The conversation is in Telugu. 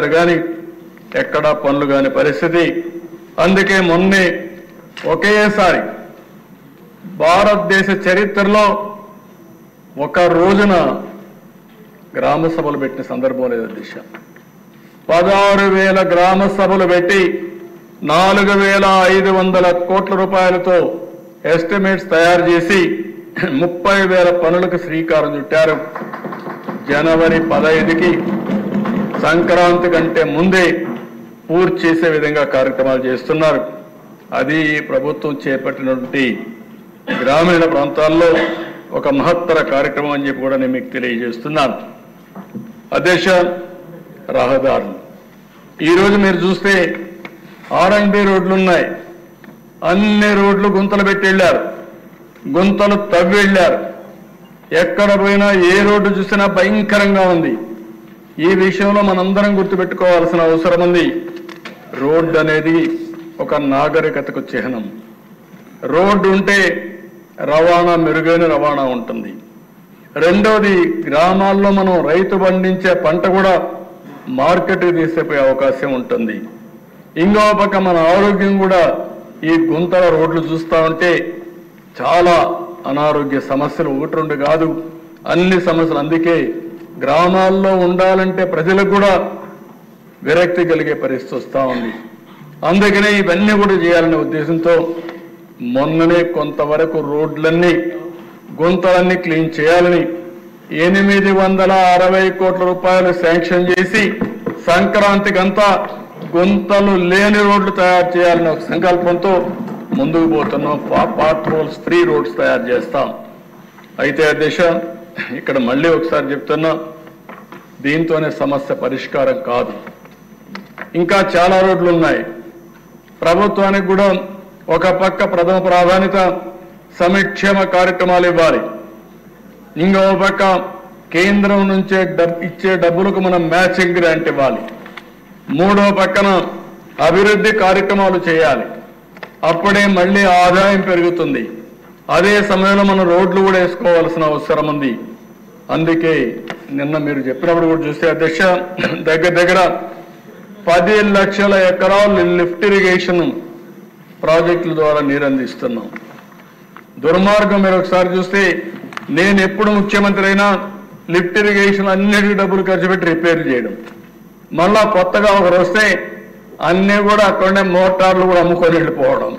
కానీ ఎక్కడా పనులు కాని పరిస్థితి. అందుకే మొన్నే ఒకేసారి భారతదేశ చరిత్రలో ఒక రోజున గ్రామ సభలు పెట్టిన సందర్భం లేదు దిశ. 16,000 గ్రామ సభలు పెట్టి 4,500 కోట్ల రూపాయలతో ఎస్టిమేట్స్ తయారు చేసి 30,000 పనులకు శ్రీకారం చుట్టారు. జనవరి 15కి సంక్రాంతి కంటే ముందే పూర్తి చేసే విధంగా కార్యక్రమాలు చేస్తున్నారు. అది ప్రభుత్వం చేపట్టినటువంటి గ్రామీణ ప్రాంతాల్లో ఒక మహత్తర కార్యక్రమం అని చెప్పి కూడా నేను మీకు తెలియజేస్తున్నాను. అధ్యక్ష, రహదారులు ఈరోజు మీరు చూస్తే ఆర్ఎండ్బి రోడ్లు ఉన్నాయి. అన్ని రోడ్లు గుంతలు పెట్టి వెళ్ళారు, గుంతలు తవ్వి వెళ్ళారు. ఎక్కడ పోయినా ఏ రోడ్డు చూసినా భయంకరంగా ఉంది. ఈ విషయంలో మనందరం గుర్తుపెట్టుకోవాల్సిన అవసరం ఉంది. రోడ్డు అనేది ఒక నాగరికతకు చిహ్నం. రోడ్డు ఉంటే రవాణా, మెరుగైన రవాణా ఉంటుంది. రెండోది, గ్రామాల్లో మనం రైతు పండించే పంట కూడా మార్కెట్కి తీసుకుపోయే అవకాశం ఉంటుంది. ఇంకో పక్క మన ఆరోగ్యం కూడా ఈ గుంతల రోడ్లు చూస్తూ ఉంటే చాలా అనారోగ్య సమస్యలు, 1-2 కాదు, అన్ని సమస్యలు. అందుకే గ్రామాల్లో ఉండాలంటే ప్రజలకు కూడా విరక్తి కలిగే పరిస్థితి వస్తూ ఉంది. అందుకనే ఇవన్నీ కూడా చేయాలనే ఉద్దేశంతో మొన్ననే కొంతవరకు రోడ్లన్నీ, గుంతలన్నీ క్లీన్ చేయాలని 860 కోట్ల రూపాయలు శాంక్షన్ చేసి సంక్రాంతికంతా గుంతలు లేని రోడ్లు తయారు చేయాలనే ఒక సంకల్పంతో ముందుకు పోతున్నాం. పాత్ హోల్స్ ఫ్రీ రోడ్స్ తయారు చేస్తాం. అయితే అధ్యక్ష, ఇక్కడ మళ్ళీ ఒకసారి చెప్తున్నా, దీంతోనే సమస్య పరిష్కారం కాదు. ఇంకా చాలా రోడ్లు ఉన్నాయి. ప్రభుత్వానికి కూడా ఒక పక్క ప్రథమ ప్రాధాన్యత సంక్షేమ కార్యక్రమాలు ఇవ్వాలి. ఇంకో పక్క కేంద్రం నుంచే ఇచ్చే డబ్బులకు మనం మ్యాచింగ్ గ్రాంట్ ఇవ్వాలి. మూడో పక్కన అభివృద్ధి కార్యక్రమాలు చేయాలి. అప్పుడే మళ్ళీ ఆదాయం పెరుగుతుంది. అదే సమయంలో మనం రోడ్లు కూడా వేసుకోవాల్సిన అవసరం ఉంది. అందుకే నిన్న మీరు చెప్పినప్పుడు కూడా చూస్తే అధ్యక్ష, దగ్గర 10 లక్షల ఎకరాలు లిఫ్ట్ ఇరిగేషన్ ప్రాజెక్టుల ద్వారా నీరు అందిస్తున్నాం. దుర్మార్గం మీరు ఒకసారి చూస్తే, నేను ఎప్పుడు ముఖ్యమంత్రి అయినా లిఫ్ట్ ఇరిగేషన్ అన్నిటికీ డబ్బులు ఖర్చు పెట్టి రిపేర్ చేయడం, మళ్ళా కొత్తగా ఒకరు వస్తే అన్నీ కూడా అక్కడనే మోటార్లు కూడా అమ్ముకొని వెళ్ళిపోవడం.